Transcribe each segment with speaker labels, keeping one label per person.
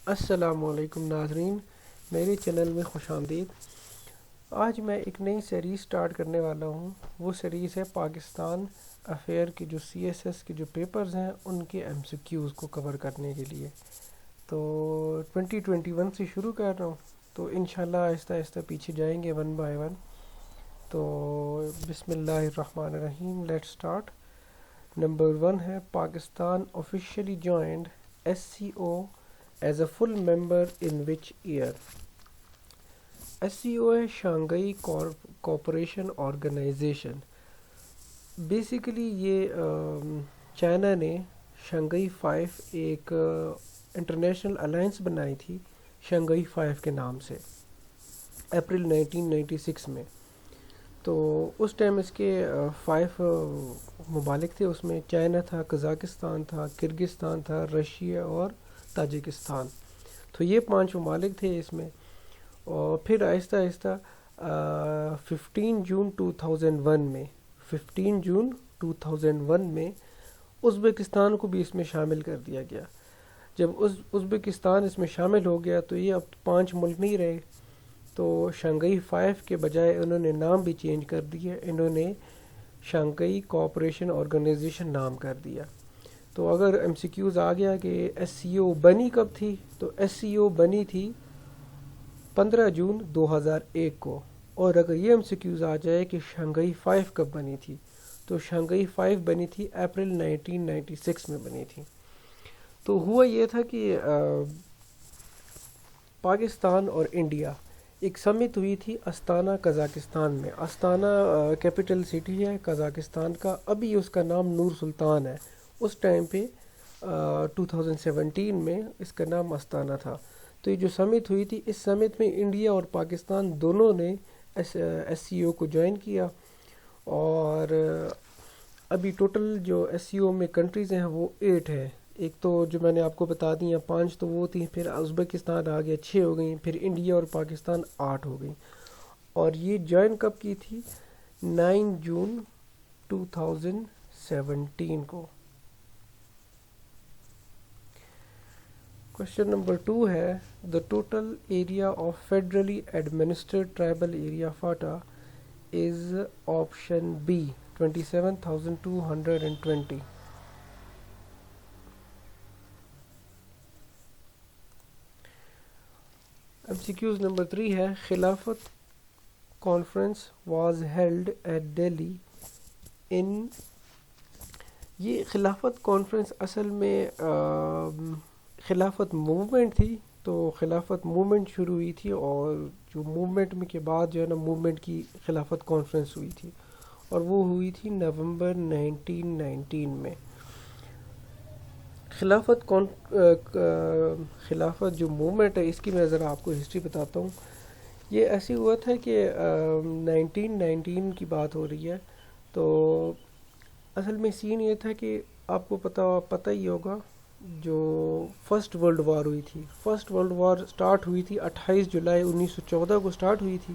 Speaker 1: السلام علیکم ناظرین، میرے چینل میں خوش آمدید۔ آج میں ایک نئی سیریز سٹارٹ کرنے والا ہوں۔ وہ سیریز ہے پاکستان افیئر کی جو سی ایس ایس کے جو پیپرز ہیں ان کے ایم سی کیوز کو کور کرنے کے لیے۔ تو 2021 سے شروع کر رہا ہوں، تو انشاءاللہ آہستہ آہستہ پیچھے جائیں گے ون بائی ون۔ تو بسم اللہ الرحمن الرحیم، لیٹ سٹارٹ۔ نمبر 1 ہے Pakistan officially joined S C O as a full member in which year. S C O ہے شانگھائی کوآپریشن آرگنائزیشن۔ بیسیکلی یہ چائنا نے شانگھائی 5 ایک انٹرنیشنل الائنس بنائی تھی شانگھائی 5 کے نام سے اپریل 1996 میں۔ تو اس ٹائم اس کے 5 ممالک تھے، اس میں چائنا تھا، قزاقستان تھا، کرگستان تھا، رشیا اور تاجکستان۔ تو یہ 5 ممالک تھے اس میں، اور پھر آہستہ آہستہ 15 جون 2001 میں ازبکستان کو بھی اس میں شامل کر دیا گیا۔ جب ازبکستان اس میں شامل ہو گیا تو یہ اب 5 ملک نہیں رہے، تو شانگھائی 5 کے بجائے انہوں نے نام بھی چینج کر دیا، انہوں نے شانگھائی کوآپریشن آرگنائزیشن نام کر دیا۔ تو اگر ایم سی کیوز آ گیا کہ ایس سی او بنی کب تھی، تو ایس سی او بنی تھی 15 جون 2001 کو۔ اور اگر یہ ایم سی کیوز آ جائے کہ شانگھائی 5 کب بنی تھی، تو شانگھائی 5 بنی تھی اپریل 1996 میں بنی تھی۔ تو ہوا یہ تھا کہ پاکستان اور انڈیا ایک سمٹ ہوئی تھی استانا قزاقستان میں۔ استانا کیپٹل سٹی ہے قزاقستان کا، ابھی اس کا نام نور سلطان ہے، اس ٹائم پہ 2017 میں اس کا نام استانا تھا۔ تو یہ جو سمٹ ہوئی تھی، اس سمٹ میں انڈیا اور پاکستان دونوں نے ایس سی او کو جوائن کیا، اور ابھی ٹوٹل جو ایس سی او میں کنٹریز ہیں وہ 8 ہیں۔ ایک تو جو میں نے آپ کو بتا دی ہیں 5 تو وہ تھیں، پھر ازبکستان آ گیا 6 ہو گئیں، پھر انڈیا اور پاکستان 8 ہو گئیں۔ اور یہ جوائن کب کی تھی؟ 9 جون 2017 کو۔ کوشچن نمبر 2 ہے the total area of federally administered tribal area FATA is option B 27,220۔ MCQs number 3 ہے خلافت conference was held at Delhi in۔ یہ خلافت کانفرنس اصل میں خلافت موومنٹ تھی، تو خلافت موومنٹ شروع ہوئی تھی، اور جو موومنٹ میں کے بعد جو ہے نا موومنٹ کی خلافت کانفرنس ہوئی تھی، اور وہ ہوئی تھی نومبر 1919 میں۔ خلافت جو موومنٹ ہے اس کی میں ذرا آپ کو ہسٹری بتاتا ہوں۔ یہ ایسے ہوا تھا کہ 1919 کی بات ہو رہی ہے، تو اصل میں سین یہ تھا کہ آپ کو پتہ ہی ہوگا جو فرسٹ ورلڈ وار ہوئی تھی۔ فرسٹ ورلڈ وار سٹارٹ ہوئی تھی 28 جولائی 1914 کو سٹارٹ ہوئی تھی،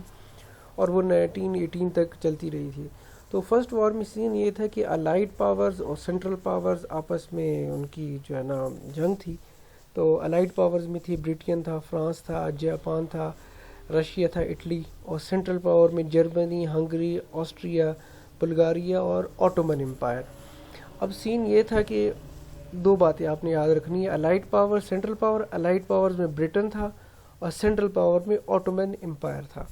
Speaker 1: اور وہ 1918 تک چلتی رہی تھی۔ تو فرسٹ وار میں سین یہ تھا کہ الائڈ پاورز اور سینٹرل پاورز آپس میں ان کی جو ہے نا جنگ تھی۔ تو الائڈ پاورز میں تھی برٹین تھا، فرانس تھا، جاپان تھا، رشیا تھا، اٹلی، اور سینٹرل پاور میں جرمنی، ہنگری، آسٹریا، بلغاریہ اور آٹومن امپائر۔ اب سین یہ تھا کہ 2 باتیں آپ نے یاد رکھنی ہے، allied power, central power. Allied powers میں برٹن تھا، اور سینٹرل پاور میں آٹومن امپائر تھا۔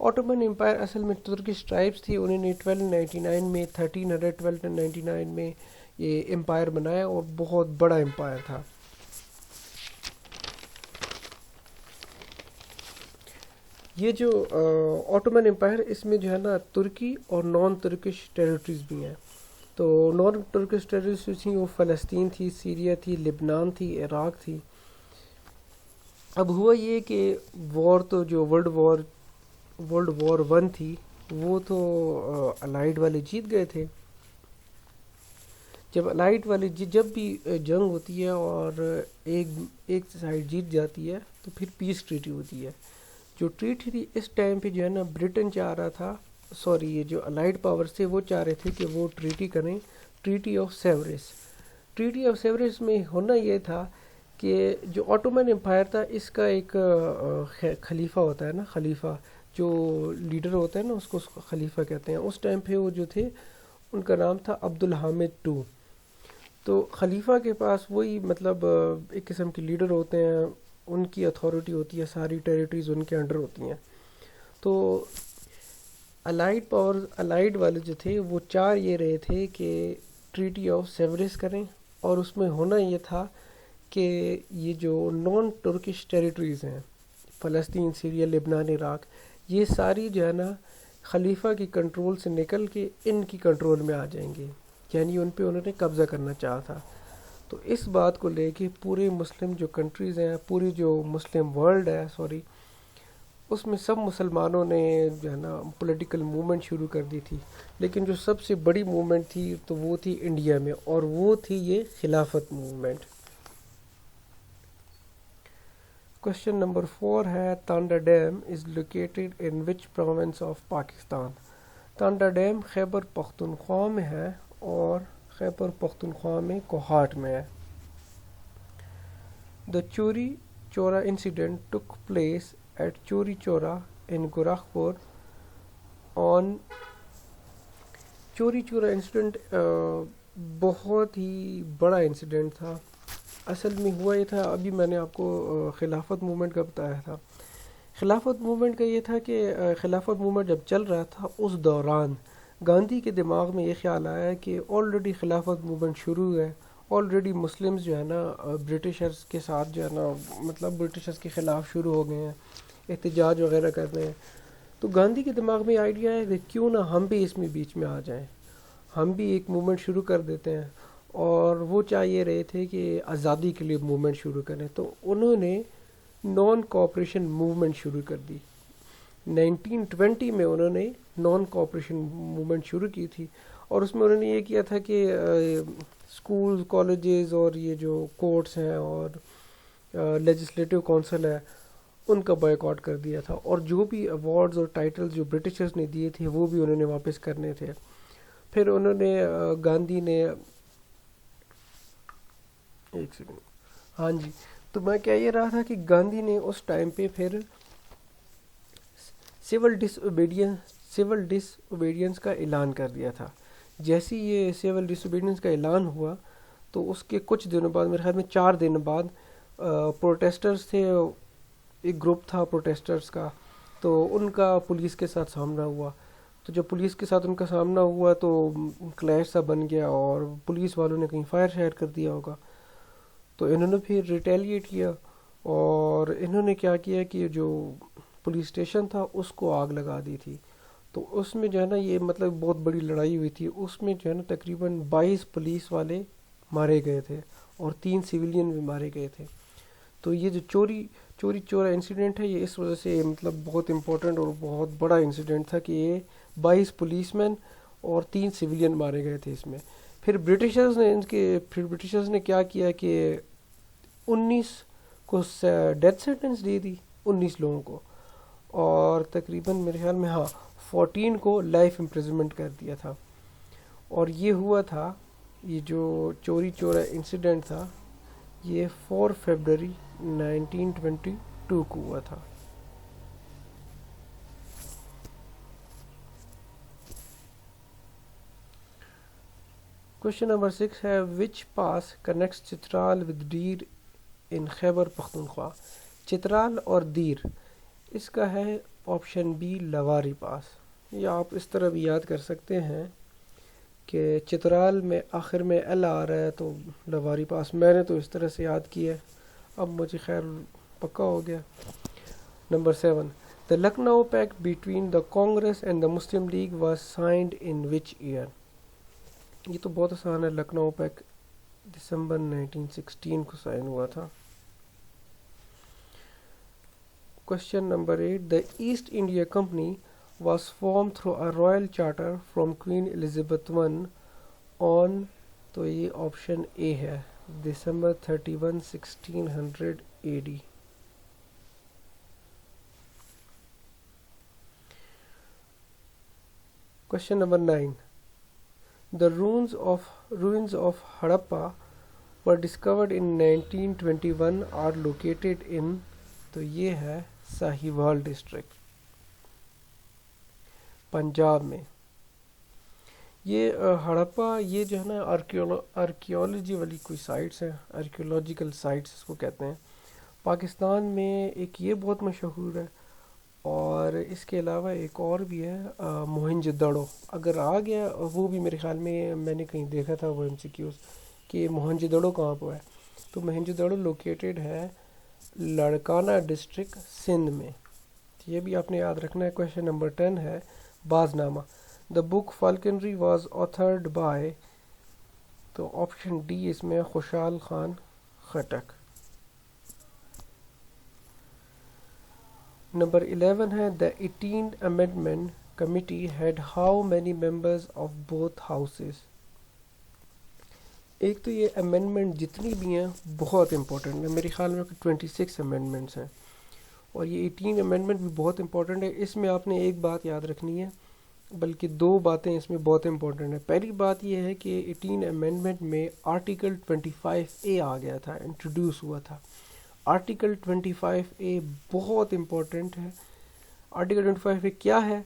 Speaker 1: آٹومن امپائر اصل میں ترکش ٹرائبس تھی، انہوں نے 1299 میں 1399 میں یہ امپائر بنایا، اور بہت بڑا امپائر تھا۔ یہ جو آٹومن امپائر، اس میں جو ہے نا ترکی اور نان ترکش ٹیریٹریز بھی ہیں۔ تو نان ترکش ٹیریٹریز تھیں وہ فلسطین تھی، سیریا تھی، لبنان تھی، عراق تھی۔ اب ہوا یہ کہ وار تو جو ورلڈ وار 1 تھی وہ تو الائڈ والے جیت گئے تھے۔ جب الائڈ والے جب بھی جنگ ہوتی ہے اور ایک سائڈ جیت جاتی ہے تو پھر پیس ٹریٹی ہوتی ہے۔ جو ٹریٹی تھی اس ٹائم پہ جو ہے نا برٹن چاہ رہا تھا، یہ جو الائڈ پاورز تھے وہ چاہ رہے تھے کہ وہ ٹریٹی کریں، ٹریٹی آف سیوریس۔ ٹریٹی آف سیوریس میں ہونا یہ تھا کہ جو آٹومن امپائر تھا اس کا ایک خلیفہ ہوتا ہے نا، خلیفہ جو لیڈر ہوتا ہے نا اس کو خلیفہ کہتے ہیں. اس ٹائم پہ وہ جو تھے ان کا نام تھا عبد الحامد ٹو. تو خلیفہ کے پاس وہی مطلب ایک قسم کے لیڈر ہوتے ہیں، ان کی اتھارٹی ہوتی ہے، ساری ٹیریٹریز ان کے انڈر ہوتی ہیں. تو الائیڈ پاورز، الائیڈ والے جو تھے وہ چار یہ رہے تھے کہ ٹریٹی آف سیوریس کریں، اور اس میں ہونا یہ تھا کہ یہ جو نان ٹرکش ٹیریٹریز ہیں، فلسطین، سیریا، لبنان، عراق، یہ ساری جو ہے نا خلیفہ کی کنٹرول سے نکل کے ان کی کنٹرول میں آ جائیں گے، یعنی ان پہ انہوں نے قبضہ کرنا چاہا تھا. تو اس بات کو لے کے پورے مسلم جو کنٹریز ہیں، پوری جو مسلم ورلڈ ہے اس میں سب مسلمانوں نے جو ہے نا پولیٹیکل موومنٹ شروع کر دی تھی. لیکن جو سب سے بڑی موومنٹ تھی تو وہ تھی انڈیا میں، اور وہ تھی یہ خلافت موومنٹ. کوشچن نمبر 4 ہے Tanda dam is located in which province of Pakistan. Tanda dam Khyber Pakhtunkhwa میں ہے اور خیبر پختونخوا میں کوہاٹ میں ہے. The چوری چورا incident took place at چوری چورا in گورکھپور on چوری چورا انسیڈنٹ بہت ہی بڑا انسیڈنٹ تھا. اصل میں ہوا یہ تھا، ابھی میں نے آپ کو خلافت موومنٹ کا بتایا تھا. خلافت موومنٹ کا یہ تھا کہ خلافت موومنٹ جب چل رہا تھا اس دوران گاندھی کے دماغ میں یہ خیال آیا کہ آلریڈی خلافت موومنٹ شروع ہے، آلریڈی مسلمز جو ہے نا برٹشرز کے ساتھ جو ہے نا مطلب برٹشرز کے خلاف شروع ہو گئے ہیں، احتجاج وغیرہ کر رہے ہیں. تو گاندھی کے دماغ میں آئیڈیا ہے کہ کیوں نہ ہم بھی اس میں بیچ میں آ جائیں، ہم بھی ایک موومنٹ شروع کر دیتے ہیں. اور وہ چاہیے رہے تھے کہ آزادی کے لیے موومنٹ شروع کریں. تو انہوں نے نان کوآپریشن موومنٹ شروع کر دی. 1920 میں انہوں نے نان کوآپریشن موومنٹ شروع کی تھی، اور اس میں انہوں نے یہ کیا تھا کہ اسکول، کالجز اور یہ جو کورٹس ہیں اور لیجسلیٹو کونسل ہے ان کا بائیکاٹ کر دیا تھا، اور جو بھی ایوارڈز اور ٹائٹلز جو برٹشرز نے دیے تھے وہ بھی انہوں نے واپس کرنے تھے. پھر انہوں نے گاندھی نے ایک سیکنڈ، ہاں جی، تو میں کہہ یہ رہا تھا کہ گاندھی نے اس ٹائم پہ پھر سول ڈس اوبیڈینس کا اعلان کر دیا تھا. جیسے یہ سول ڈس اوبیڈینس کا اعلان ہوا تو اس کے کچھ دنوں بعد، میرے خیال میں 4 دن بعد، پروٹیسٹرز تھے، ایک گروپ تھا پروٹیسٹرز کا، تو ان کا پولیس کے ساتھ سامنا ہوا. تو جب پولیس کے ساتھ ان کا سامنا ہوا تو کلیش سا بن گیا، اور پولیس والوں نے کہیں فائر شائر کر دیا ہوگا. تو انہوں نے پھر ریٹیلیٹ کیا، اور انہوں نے کیا کیا کہ جو پولیس اسٹیشن تھا اس کو آگ لگا دی تھی. تو اس میں جو ہے نا یہ مطلب بہت بڑی لڑائی ہوئی تھی. اس میں جو ہے نا تقریباً 22 پولیس والے مارے گئے تھے اور 3 سویلین بھی مارے گئے تھے. تو یہ جو چوری چورا انسیڈنٹ ہے یہ اس وجہ سے مطلب بہت امپورٹنٹ اور بہت بڑا انسیڈنٹ تھا کہ یہ 22 پولیس مین اور 3 سویلین مارے گئے تھے اس میں. پھر برٹشرز نے کیا کیا کہ 19 کو ڈیتھ سینٹنس دے دی 19 لوگوں کو، اور تقریباً میرے خیال میں 14 کو لائف امپریزنمنٹ کر دیا تھا. اور یہ ہوا تھا، یہ جو چوری چورا انسیڈنٹ تھا یہ 4 فیبروری 1922 کو ہوا تھا. کوشچن نمبر 6 ہے وچ پاس کنیکٹس چترال ود دیر ان خیبر پختونخوا. چترال اور دیر، اس کا ہے آپشن بی لواری پاس. یا آپ اس طرح بھی یاد کر سکتے ہیں کہ چترال میں آخر میں ایل آ رہا ہے تو لواری پاس. میں نے تو اس طرح سے یاد کیا ہے، اب مجھے خیر پکا ہو گیا. Number 7 The Lucknow Pact between the Congress and the Muslim League was signed in which year. یہ تو بہت آسان ہے. لکھنؤ پیکٹ دسمبر 1916 کو سائن ہوا تھا. Question number 8 The East India Company was formed through a royal charter from Queen Elizabeth I on، تو یہ آپشن اے ہے، December 31, 1600 AD. Question number 9 The ruins of Harappa were discovered in 1921 are located in, تو یہ ہے Sahiwal district Punjab میں. یہ ہڑپا یہ جو ہے نا آرکیولوجی والی کوئی سائٹس ہیں، آرکیولوجیکل سائٹس اس کو کہتے ہیں. پاکستان میں ایک یہ بہت مشہور ہے، اور اس کے علاوہ ایک اور بھی ہے موہنجو دڑو. اگر آ گیا وہ بھی میرے خیال میں نے کہیں دیکھا تھا وہ MCQs کہ موہنجو دڑو کہاں پہ ہے. تو موہنجو دڑو لوکیٹڈ ہے لاڑکانہ ڈسٹرکٹ سندھ میں. یہ بھی آپ نے یاد رکھنا ہے. کویشچن نمبر 10 ہے Baz Nama. The book falconry was authored by, تو آپشن ڈی اس میں خوشحال خان خٹک. نمبر 11 ہے the 18th amendment committee had how many members of both houses. ایک تو یہ امینڈمنٹ جتنی بھی ہیں بہت امپورٹنٹ ہے، میرے خیال میں 26 امینڈمنٹس ہیں، اور یہ 18 امینڈمنٹ بھی بہت امپورٹنٹ ہے. اس میں آپ نے ایک بات یاد رکھنی ہے، بلکہ دو باتیں اس میں بہت امپورٹنٹ ہیں. پہلی بات یہ ہے کہ 18 امینڈمنٹ میں آرٹیکل 25A آ گیا تھا، انٹروڈیوس ہوا تھا. آرٹیکل 25A بہت امپورٹنٹ ہے. آرٹیکل 25A کیا ہے؟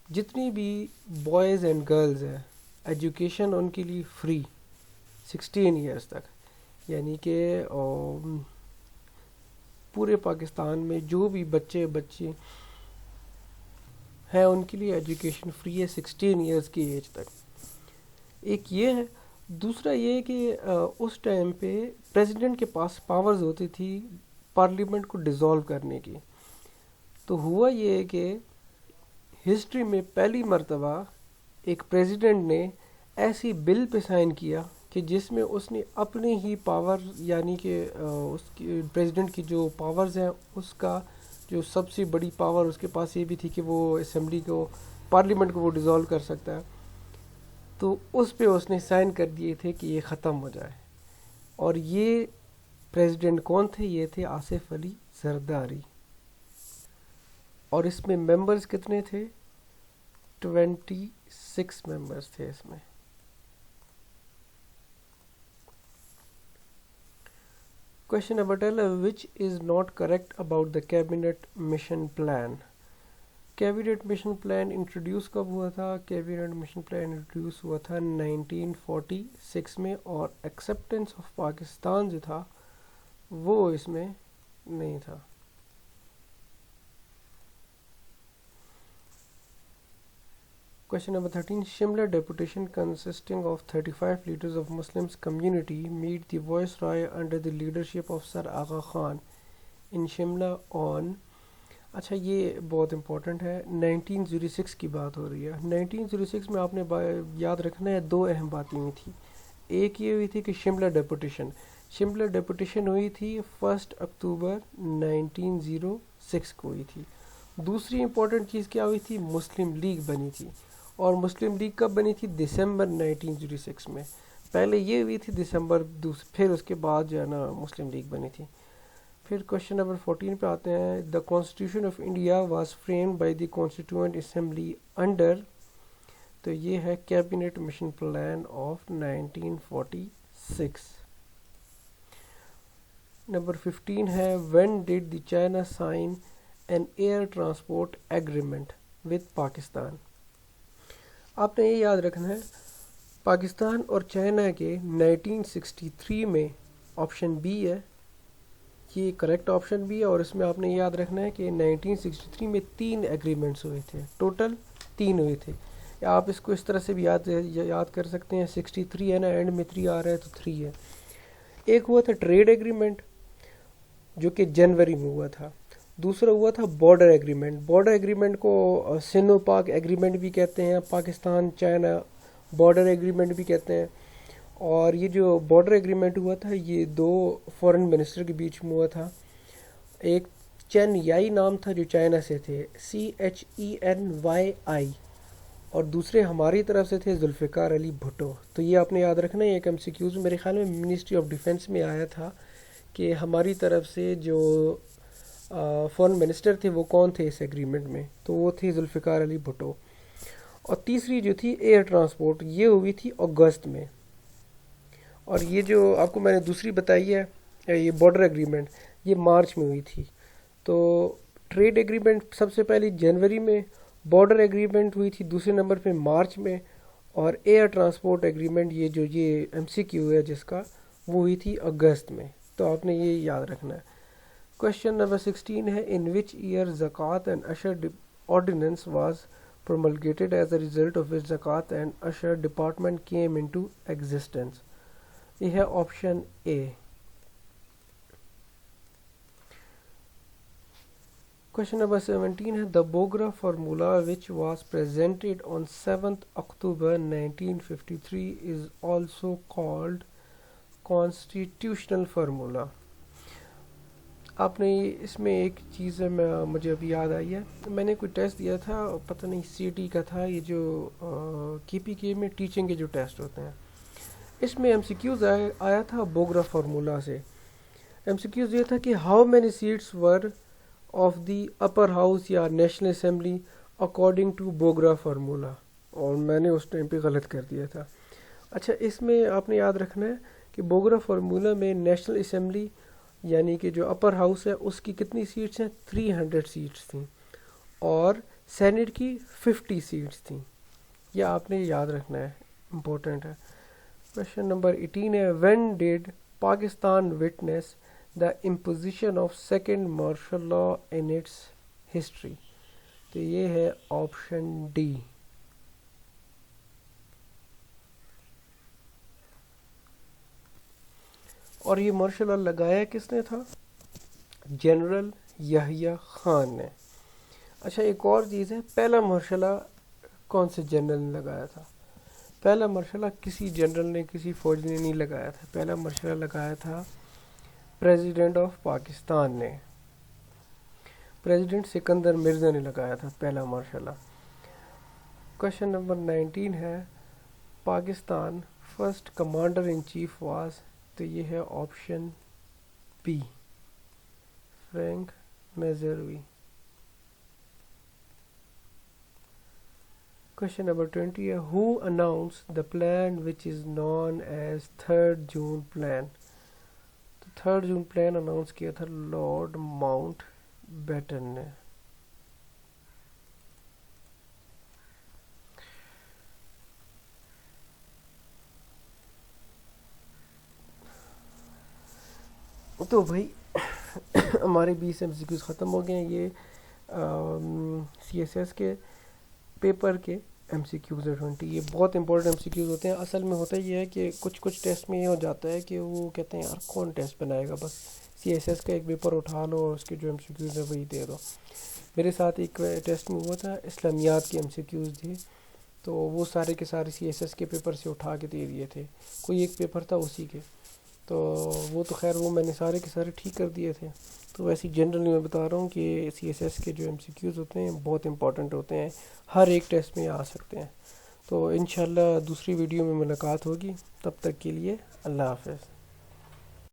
Speaker 1: جتنی بھی بوائز اینڈ گرلز ہیں ایجوکیشن ان کے لیے فری 16 ایئرس تک، یعنی کہ پورے پاکستان میں جو بھی بچے ہیں ان کے لیے ایجوکیشن فری ہے 16 ایئرس کی ایج تک. ایک یہ ہے. دوسرا یہ کہ اس ٹائم پہ پریزیڈنٹ کے پاس پاورز ہوتی تھی پارلیمنٹ کو ڈیزولو کرنے کی. تو ہوا یہ کہ ہسٹری میں پہلی مرتبہ ایک پریزیڈنٹ نے ایسی بل پہ سائن کیا کہ جس میں اس نے اپنی ہی پاور، یعنی کہ اس کی پریزیڈنٹ کی جو پاورز ہیں اس کا جو سب سے بڑی پاور اس کے پاس یہ بھی تھی کہ وہ اسمبلی کو، پارلیمنٹ کو وہ ڈیزولو کر سکتا ہے. تو اس پہ اس نے سائن کر دیے تھے کہ یہ ختم ہو جائے. اور یہ پریزیڈنٹ کون تھے؟ یہ تھے آصف علی زرداری. اور اس میں ممبرز کتنے تھے؟ 26 ممبرز تھے اس میں. Question number 12 which is not correct about the cabinet mission plan. Cabinet mission plan introduce کب ہوا تھا؟ کیبنٹ مشن پلان انٹروڈیوس ہوا تھا 1946 میں، اور ایکسیپٹنس آف پاکستان جو تھا وہ اس میں نہیں تھا. Question number 13 Shimla deputation consisting of 35 leaders of Muslims community meet the Viceroy under the leadership of Sir Agha Khan in Shimla on. اچھا یہ بہت امپورٹنٹ ہے. 1906 کی بات ہو رہی ہے. 1906 میں آپ نے یاد رکھنا ہے دو اہم باتیں ہوئی تھی. ایک یہ ہوئی تھی کہ شملہ ڈیپوٹیشن ہوئی تھی 1 اکتوبر 1906 کو ہوئی تھی. دوسری امپورٹنٹ چیز کیا ہوئی تھی؟ مسلم لیگ بنی تھی. اور مسلم لیگ کب بنی تھی؟ دسمبر 1906 میں. پہلے یہ ہوئی تھی دسمبر، پھر اس کے بعد جو ہے نا مسلم لیگ بنی تھی. پھر کوشچن نمبر 14 پہ آتے ہیں. The constitution of India was framed by the constituent assembly under, تو یہ ہے cabinet mission plan of 1946. Number 15 ہے when did the China sign an air transport agreement with Pakistan. آپ نے یہ یاد رکھنا ہے پاکستان اور چائنا کے 1963 میں. آپشن بی ہے یہ کریکٹ آپشن بھی ہے. اور اس میں آپ نے یاد رکھنا ہے کہ 1963 میں 3 ایگریمنٹس ہوئے تھے، ٹوٹل 3 ہوئے تھے. آپ اس کو اس طرح سے بھی یاد کر سکتے ہیں. 63 ہے نا، اینڈ میں 3 آ رہا ہے تو 3 ہے. ایک ہوا تھا ٹریڈ ایگریمنٹ جو کہ جنوری میں ہوا تھا. دوسرا ہوا تھا بارڈر ایگریمنٹ. بارڈر ایگریمنٹ کو سنو پاک ایگریمنٹ بھی کہتے ہیں، پاکستان چائنا بارڈر ایگریمنٹ بھی کہتے ہیں. اور یہ جو بارڈر ایگریمنٹ ہوا تھا یہ 2 فورن منسٹر کے بیچ میں ہوا تھا. ایک چین یائی نام تھا جو چائنا سے تھے، CHENYI، اور دوسرے ہماری طرف سے تھے ذوالفقار علی بھٹو. تو یہ آپ نے یاد رکھنا ہے. ایک MCQs میرے خیال میں منسٹری آف ڈیفنس میں آیا تھا کہ ہماری طرف سے جو فورن منسٹر تھے وہ کون تھے اس ایگریمنٹ میں، تو وہ تھے ذوالفقار علی بھٹو. اور تیسری جو تھی ایئر ٹرانسپورٹ، یہ ہوئی تھی اگست میں. اور یہ جو آپ کو میں نے دوسری بتائی ہے یہ بارڈر ایگریمنٹ، یہ مارچ میں ہوئی تھی. تو ٹریڈ ایگریمنٹ سب سے پہلی جنوری میں، بارڈر ایگریمنٹ ہوئی تھی دوسرے نمبر پہ مارچ میں، اور ایئر ٹرانسپورٹ ایگریمنٹ یہ ایم سی کیو ہے جس کا، وہ ہوئی تھی اگست میں. تو آپ نے یہ یاد رکھنا ہے. کوشچن نمبر 16 ہے ان وچ ایئر زکوٰۃ اینڈ عشر ordinance was promulgated as a result of which زکوٰۃ اینڈ عشر ڈپارٹمنٹ came into existence. یہ ہے آپشن اے. Question number 17 ہے the Bogra formula which was presented on 7th October 1953 is also called constitutional formula. آپ نے اس میں ایک چیز مجھے ابھی یاد آئی ہے، میں نے کوئی ٹیسٹ دیا تھا، پتہ نہیں سی ٹی کا تھا، یہ جو کے پی کے میں ٹیچنگ کے جو ٹیسٹ ہوتے ہیں، اس میں ایم سی کیوز آیا تھا بوگرا فارمولا سے. ایم سی کیوز یہ تھا کہ how many seats were of the upper house یا national assembly according to Bogra formula, اور میں نے اس ٹائم پہ غلط کر دیا تھا. اچھا، اس میں آپ نے یاد رکھنا ہے کہ بوگرا فارمولا میں نیشنل اسمبلی یعنی کہ جو اپر ہاؤس ہے اس کی کتنی سیٹس ہیں؟ 300 سیٹس تھیں، اور سینٹ کی 50 سیٹس تھیں. یہ آپ نے یاد رکھنا ہے، امپورٹنٹ ہے. کوشچن نمبر 18 ہے when did Pakistan witness the imposition of second martial law in its history. تو یہ ہے آپشن ڈی. اور یہ مارشل لا لگایا کس نے تھا؟ جنرل یحییٰ خان نے. اچھا، ایک اور چیز ہے، پہلا مارشل لا کون سے جنرل نے لگایا تھا؟ پہلا مارشل لا کسی جنرل نے، کسی فوجی نے نہیں لگایا تھا. پہلا مارشل لا لگایا تھا پریزیڈنٹ آف پاکستان نے، پریزیڈنٹ سکندر مرزا نے لگایا تھا پہلا مارشل لا. کوشچن نمبر 19 ہے Pakistan first commander in chief was. تو یہ ہے option B, Frank Messervy. Question number 20 ہے who announce the plan which is known as 3rd June plan. 3rd June plan announce کیا تھا لارڈ ماؤنٹ بیٹن نے. تو بھائی ہمارے 20 ایم سی کیوز ختم ہو گئے ہیں. یہ سی ایس ایس کے پیپر کے ایم سی کیوز ہیں 20. یہ بہت امپورٹنٹ ایم سی کیوز ہوتے ہیں. اصل میں ہوتا یہ ہے کہ کچھ ٹیسٹ میں یہ ہو جاتا ہے کہ وہ کہتے ہیں یار کون ٹیسٹ بنائے گا، بس سی ایس ایس کا ایک پیپر اٹھا لو اور اس کے جو ایم سی کیوز ہیں وہی دے دو. میرے ساتھ ایک ٹیسٹ میں ہوا تھا، اسلامیات کے ایم سی کیوز تھے، تو وہ سارے کے سارے سی ایس ایس کے پیپر سے اٹھا کے دے دیے تھے. کوئی ایک پیپر تھا اسی کے، تو وہ تو خیر وہ میں نے سارے کے سارے ٹھیک کر دیے تھے. تو ویسے جنرلی میں بتا رہا ہوں کہ سی ایس ایس کے جو ایم سی کیوز ہوتے ہیں بہت امپورٹنٹ ہوتے ہیں، ہر ایک ٹیسٹ میں آ سکتے ہیں. تو انشاءاللہ دوسری ویڈیو میں ملاقات ہوگی، تب تک کے لیے اللہ حافظ.